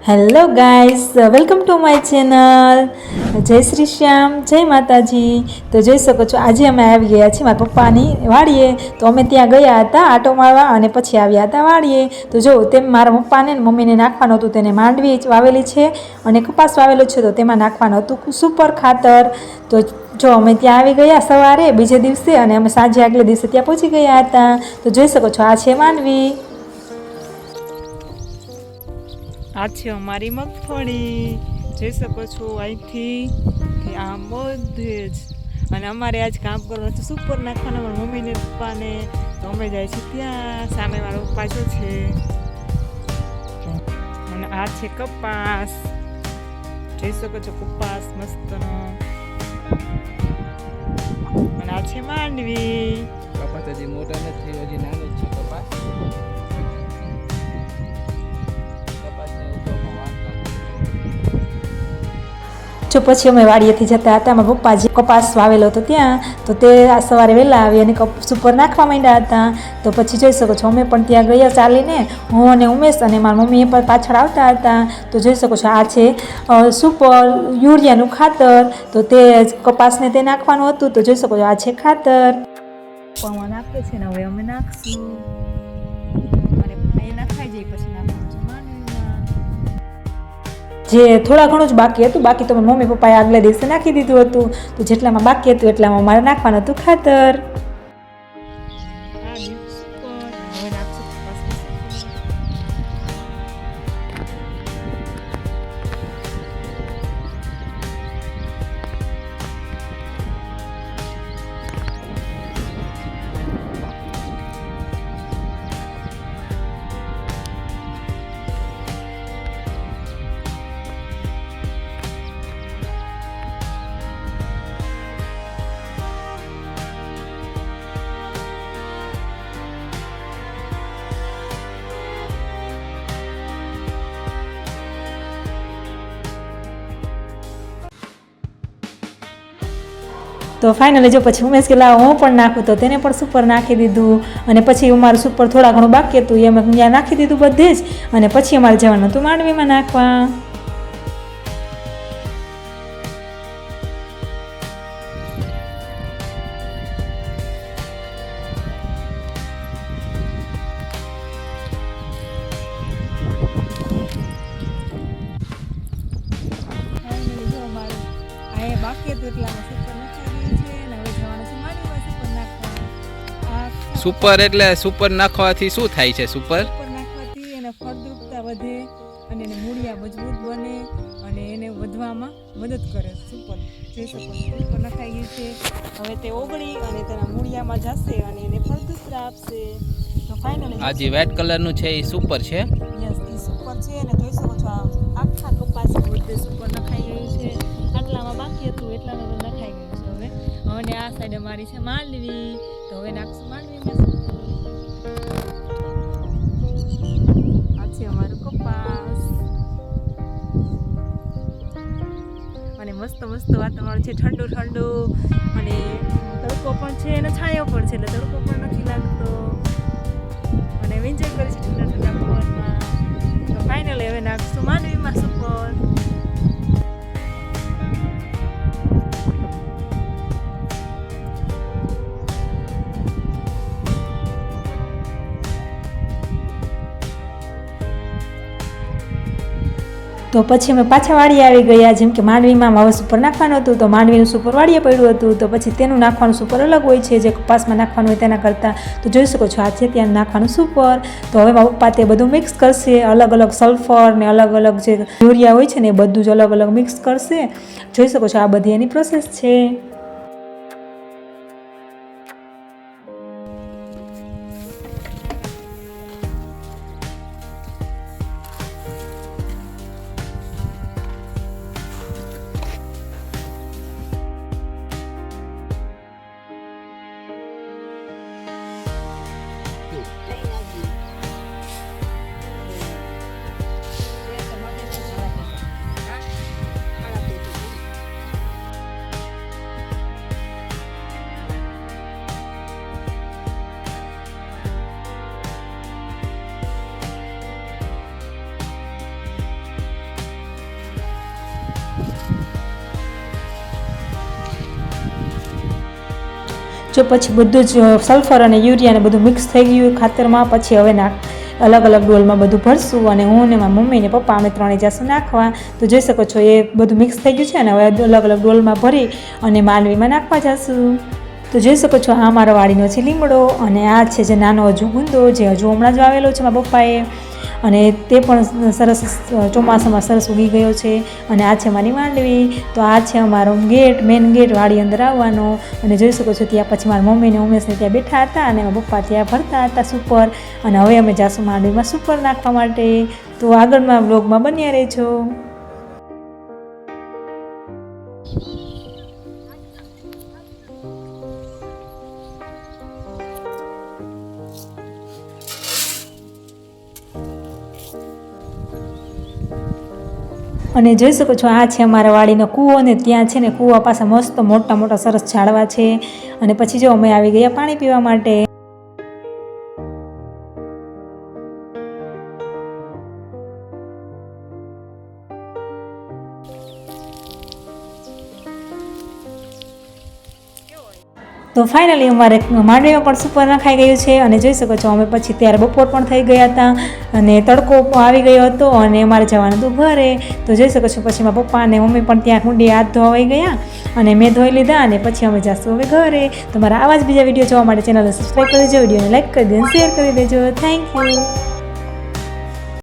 Hello guys, welcome to my channel. જય શ્રી શ્યામ, જય માતાજી. તો જોઈ શકો છો આજે અમે આવી ગયા છીએ મારા પપ્પાની વાડીએ. તો અમે ત્યાં ગયા હતા આટો મારવા અને પછી આવ્યા હતા વાડીએ. તો જો તેમ મારા પપ્પાને ને મમ્મીને નાખવાનું હતું, તેને માંડવી વાવેલી છે અને કપાસ વાવેલો છે, તો તેમાં નાખવાનું હતું સુપર ખાતર. તો જો અમે ત્યાં આવી ગયા સવારે બીજે દિવસે અને અમે સાંજે આગલે દિવસે ત્યાં પહોંચી ગયા હતા. તો જોઈ શકો છો આ છે માંડવી. આ છે અમારી મગફળી, જોઈ શકો છો અહીંથી કે આ બધે જ. અને અમારે આજ કામ કરવાનું છે, સુપર નાખવાના મારા મમ્મીને પપ્પાને. તો અમે જાય છે ત્યાં, સામે મારો પપ્પા જો છે. અને આ છે કપાસ, જોઈ શકો છો કપાસ મસ્તનો. અને આ છે માંડવી. કપાસ હજી મોટા નથી, હજી નાનો જ છે કપાસ. જો પછી અમે વાડીએથી જતા હતા, મારા પપ્પા જે કપાસ વાવેલો હતો ત્યાં, તો તે સવારે વહેલા આવી અને સુપર નાખવા માંડ્યા હતા. તો પછી જોઈ શકો છો અમે પણ ત્યાં ગયા ચાલીને, હું અને ઉમેશ અને મારા મમ્મી પણ પાછળ આવતા હતા. તો જોઈ શકો છો આ છે સુપર યુરિયાનું ખાતર. તો તે કપાસને તે નાખવાનું હતું. તો જોઈ શકો છો આ છે ખાતર પપ્પામાં નાખે છે ને હવે અમે નાખશું. અને એ નાખાઈ જાય પછી નાખવાનું છે માંડવીમાં. જે થોડા ઘણું જ બાકી હતું, બાકી તો મમ્મી પપ્પાએ આગલા દિવસે નાખી દીધું હતું. તો જેટલામાં બાકી હતું એટલામાં મારે નાખવાનું હતું ખાતર. તો ફાઇનલી જો પછી ઉમેશ કે લાવો હું પણ નાખું, તો તેને પણ સુપર નાખી દીધું. અને પછી અમારું સુપર થોડા ઘણું બાકી હતું એ અમે ત્યાં નાખી દીધું બધે જ. અને પછી અમારે જવાનું હતું માંડવીમાં નાખવા. બાકી હતું એટલામાં સુપર નાખી છે અને હવે જવાનું છે માંડવીમાં સુપર નાખવા. સુપર એટલે સુપર નાખવાથી શું થાય છે? સુપર નાખવાથી એને ફળદ્રુપતા વધે અને એને મૂળિયા મજબૂત બને અને એને વધવામાં મદદ કરે. સુપર જોઈ શકો છો સુપર નખાઈ ગયું છે. હવે તે ઓગળી અને તેના મૂળિયામાં જશે અને એને ફળદ્રુપતા આપશે. તો ફાઇનલી આ જે વ્હાઈટ કલરનું છે એ સુપર છે. યસ, એ સુપર છે અને જોઈ શકો છો આખા કપાસ બધે સુપર નખાઈ ગયું છે. આટલામાં બાકી હતું એટલામાં તો નખાઈ ગયું છે હવે. અને આ સાઈડ અમારી છે માંડવી. તો હવે નાખશું માંડવીમાં. આ છે અમારું કપાસ અને મસ્ત મસ્ત વાતાવરણ છે, ઠંડુ ઠંડુ. અને તડકો પણ છે અને છાંયો પણ છે, એટલે તડકો પણ નથી લાગતો અને એન્જોય કરે છે ઠંડા ઠંડા પવનમાં. તો ફાઇનલી હવે નાખશું માંડવીમાં સુપર. તો પછી અમે પાછા વાડીએ આવી ગયા. જેમ કે માંડવીમાં હવે સુપર નાખવાનું હતું, તો માંડવીનું સુપર વાડીએ પડ્યું હતું. તો પછી તેનું નાખવાનું સુપર અલગ હોય છે જે કપાસમાં નાખવાનું હોય તેના કરતાં. તો જોઈ શકો છો આ છે ત્યાં નાખવાનું સુપર. તો હવે મારા પપ્પા તે બધું મિક્સ કરશે, અલગ અલગ સલ્ફર ને અલગ અલગ જે યુરિયા હોય છે ને એ બધું જ અલગ અલગ મિક્સ કરશે. જોઈ શકો છો આ બધી એની પ્રોસેસ છે. જો પછી બધું જ સલ્ફર અને યુરિયા ને બધું મિક્સ થઈ ગયું ખાતરમાં, પછી હવે અલગ અલગ ડોલમાં બધું ભરશું અને હું ને મારા મમ્મી ને પપ્પા અમે ત્રણે જઈશું નાખવા. તો જોઈ શકો છો એ બધું મિક્સ થઈ ગયું છે અને હવે અલગ અલગ ડોલમાં ભરી અને માંડવીમાં નાખવા જઈશું. તો જોઈ શકો છો આ મારો વાડીનો છે લીમડો અને આ છે જે નાનો હજુ ગુંદો જે હજુ હમણાં જ વાવેલો છે મારા પપ્પાએ અને તે પણ સરસ ચોમાસામાં સરસ ઉગી ગયો છે. અને આ છે મારી માંડવી. તો આ છે અમારો ગેટ, મેઇન ગેટ વાડી અંદર આવવાનો. અને જોઈ શકો છો ત્યાં પછી મારા મમ્મી ને ઉમેશને ત્યાં બેઠા હતા અને મારા પપ્પા ત્યાં ભરતા હતા સુપર. અને હવે અમે જાશું માંડવીમાં સુપર નાખવા માટે. તો આગળમાં બ્લોગમાં બન્યા રહેજો. અને જોઈ શકો છો આ છે અમારા વાડીનો કૂવો ને ત્યાં છે ને કૂવા પાસે મસ્ત મોટા મોટા સરસ ઝાડવા છે. અને પછી જો અમે આવી ગયા પાણી પીવા માટે. તો ફાઇનલી અમારે માંડવીમાં પણ સુપર નખાઈ ગયું છે. અને જોઈ શકો છો અમે પછી ત્યારે બપોર પણ થઈ ગયા હતા અને તડકો આવી ગયો હતો અને અમારે જવાનું હતું ઘરે. તો જોઈ શકો છો પછી મારા પપ્પા અને મમ્મી પણ ત્યાં કુંડી હાથ ધોવાઈ ગયા અને મેં ધોઈ લીધા અને પછી અમે જઈશું હવે ઘરે. તો મારા આવા જ બીજા વિડીયો જોવા માટે ચેનલને સબસ્ક્રાઈબ કરી દેજો, વિડીયોને લાઈક કરી દેજો, શેર કરી દેજો. Thank you.